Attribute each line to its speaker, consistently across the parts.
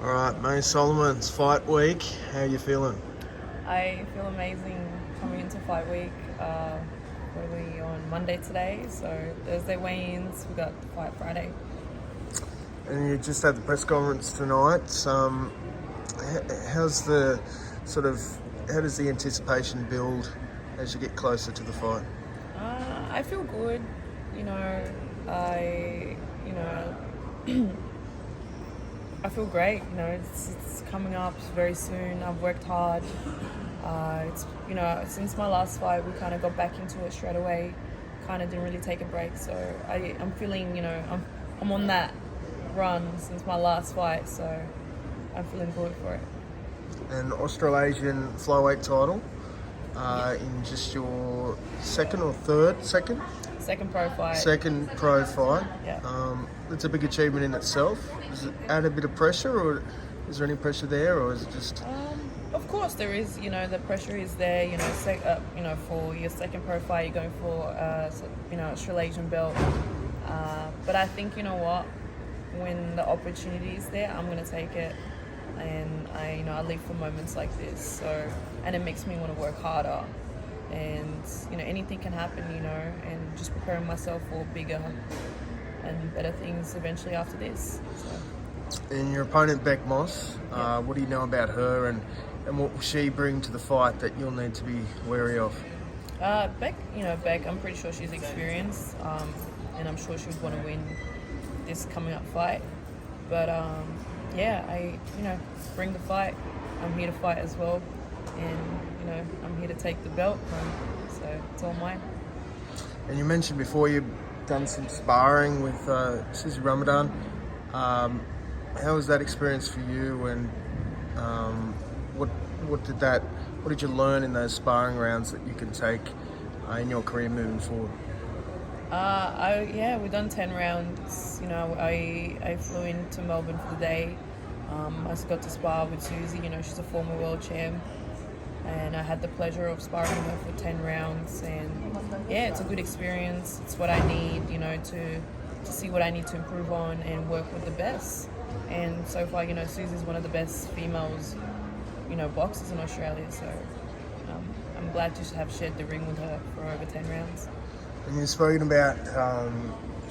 Speaker 1: All right, Mai Soliman's fight week. How are you feeling?
Speaker 2: I feel amazing coming into fight week. What are we on Monday today? So Thursday weigh-ins. We got the fight Friday.
Speaker 1: And you just had the press conference tonight. How's the how does the anticipation build as you get closer to the fight?
Speaker 2: I feel good. I feel great. It's coming up very soon. I've worked hard. Since my last fight, we kind of got back into it straight away. Kind of didn't really take a break. So I'm feeling, I'm on that run since my last fight. So I'm feeling good for it.
Speaker 1: An Australasian Flyweight title in just your second
Speaker 2: Second pro fight.
Speaker 1: Second pro fight.
Speaker 2: Yeah.
Speaker 1: It's a big achievement in itself. Does it add a bit of pressure, or is there any pressure there, or is it just?
Speaker 2: Of course there is. The pressure is there. For your second pro fight, you're going for Australasian belt. But I think when the opportunity is there, I'm gonna take it. And I live for moments like this. And it makes me want to work harder. And anything can happen. And just preparing myself for bigger and better things eventually after this. So.
Speaker 1: And your opponent, Bec Moss,
Speaker 2: Yeah.
Speaker 1: what do you know about her, and what will she bring to the fight that you'll need to be wary of?
Speaker 2: Bec, I'm pretty sure she's experienced, and I'm sure she would want to win this coming up fight. But I bring the fight. I'm here to fight as well, and I'm here to take the belt home. So it's all mine.
Speaker 1: And you mentioned before you've done some sparring with Susie Ramadan. How was that experience for you, and what did you learn in those sparring rounds that you can take in your career moving forward?
Speaker 2: We've done 10 rounds. I flew into Melbourne for the day. I just got to spar with Susie. She's a former world champ, and I had the pleasure of sparring her for 10 rounds. And it's a good experience. It's what I need, to see what I need to improve on and work with the best. And so far, Susie's one of the best females, boxers in Australia. So I'm glad to have shared the ring with her for over 10 rounds.
Speaker 1: And you've spoken about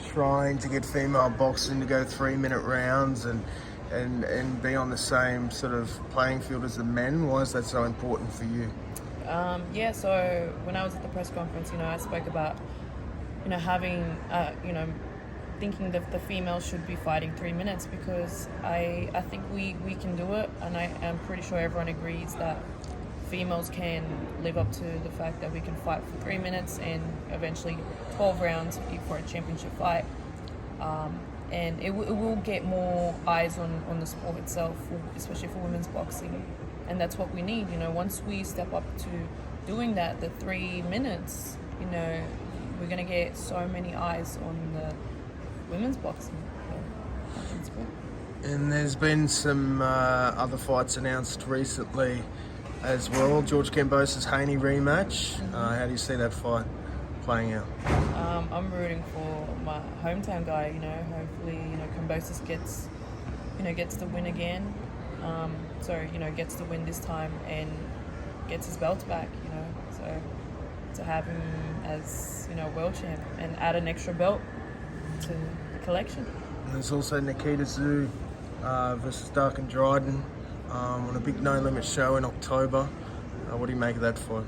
Speaker 1: trying to get female boxing to go 3-minute rounds and be on the same sort of playing field as the men. Why is that so important for you?
Speaker 2: So when I was at the press conference, I spoke about, having, thinking that the females should be fighting 3 minutes, because I think we can do it, and I'm pretty sure everyone agrees that females can live up to the fact that we can fight for 3 minutes and eventually 12 rounds for a championship fight. And it will get more eyes on the sport itself, especially for women's boxing. And that's what we need. Once we step up to doing that, the 3 minutes, we're going to get so many eyes on the women's boxing. So I think it's good.
Speaker 1: And there's been some other fights announced recently as well. George Cambos' Haney rematch. How do you see that fight playing out?
Speaker 2: I'm rooting for my hometown guy. Hopefully, Cambos gets the win again. Gets the win this time and gets his belt back. So to have him as world champ and add an extra belt to the collection.
Speaker 1: And there's also Nikita versus Darken Dryden on a big no-limit show in October. What do you make of that fight?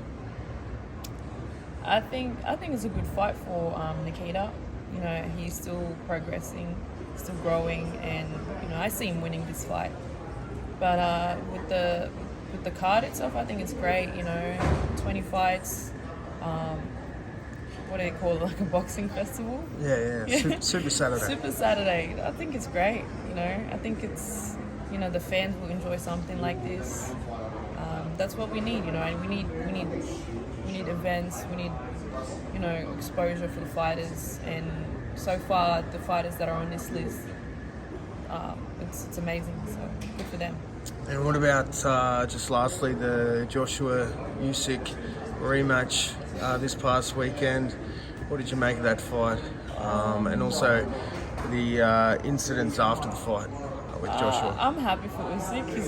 Speaker 2: I think it's a good fight for Nikita. He's still progressing, still growing, and I see him winning this fight. But with the card itself, I think it's great. 20 fights. What do they call it? Like a boxing festival?
Speaker 1: Yeah. Super Saturday.
Speaker 2: Super Saturday. I think it's great. I think it's the fans will enjoy something like this. That's what we need. We need events. We need exposure for the fighters. And so far, the fighters that are on this list, it's amazing. So good for them.
Speaker 1: And what about just lastly the Joshua Usyk rematch this past weekend? What did you make of that fight? And also the incidents after the fight with Joshua?
Speaker 2: I'm happy for Usyk. He's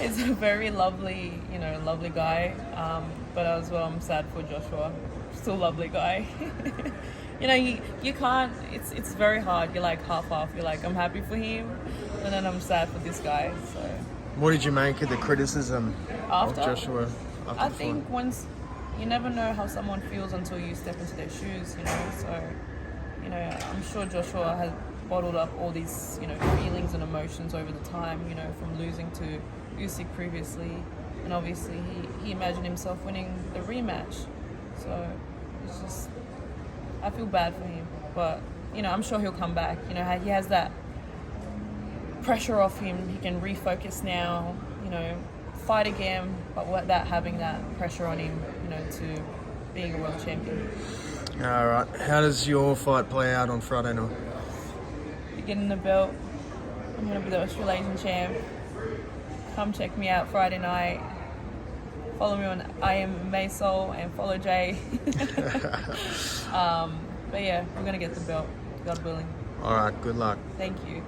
Speaker 2: he's a very lovely, lovely guy. But as well, I'm sad for Joshua. Still lovely guy. You can't. It's very hard. You're like half. You're like, I'm happy for him, and then I'm sad for this guy. So.
Speaker 1: What did you make of the criticism
Speaker 2: After?
Speaker 1: of Joshua? After
Speaker 2: I
Speaker 1: the
Speaker 2: think
Speaker 1: fight?
Speaker 2: once you never know how someone feels until you step into their shoes. So I'm sure Joshua has bottled up all these feelings and emotions over the time. From losing to Usyk previously, and obviously he imagined himself winning the rematch. So it's just, I feel bad for him, but I'm sure he'll come back. He has that pressure off him. He can refocus now. Fight again, but without having that pressure on him. To being a world champion.
Speaker 1: All right. How does your fight play out on Friday night?
Speaker 2: Getting the belt. I'm going to be the Australasian champ. Come check me out Friday night. Follow me on I am Mai Sol and follow Jay. But yeah, we're going to get the belt, God willing.
Speaker 1: All right. Good luck.
Speaker 2: Thank you.